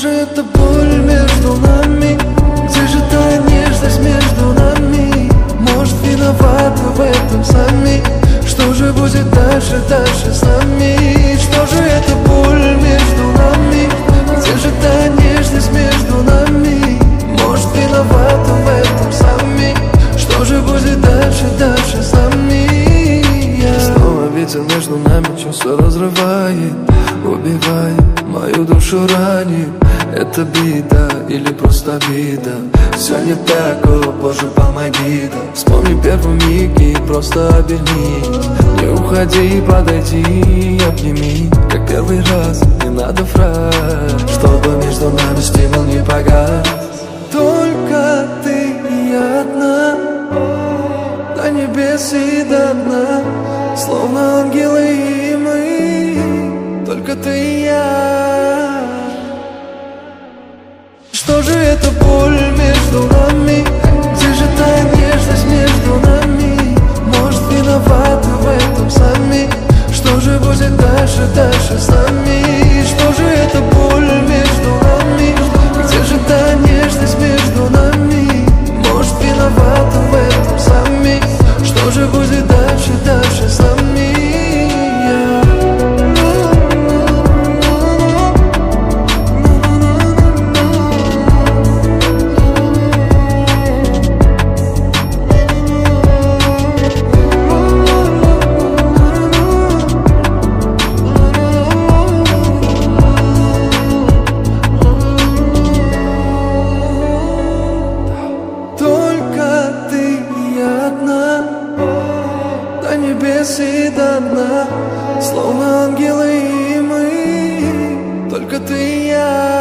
же это боль между нами? Где же та нежность между нами? Может, виноваты в этом сами? Что же будет дальше, дальше с нами? Что же это боль между нами? Где же та нежность между нами? Может, виноваты в этом сами? Что же будет дальше, дальше с нами? Снова ветер между нами чувства разрывает, убивает, мою душу ранит. Это беда или просто обида? Все не так, о Боже, помоги, да. Вспомни первый миг и просто обернись. Не уходи, подойди, обними. Как первый раз, не надо фраз, чтобы между нами стимул не погас. Только ты и я одна, до небес и до дна, словно ангелы и мы. Только ты и я. Что же это боль между нами? Где же та нежность между нами? Может, виноваты в этом сами? Что же будет дальше, дальше с нами? Что же это боль между нами? Где же та нежность между нами? Может, виноваты в этом сами? Что же будет дальше, дальше с нами? И до дна, словно ангелы и мы. Только ты и я.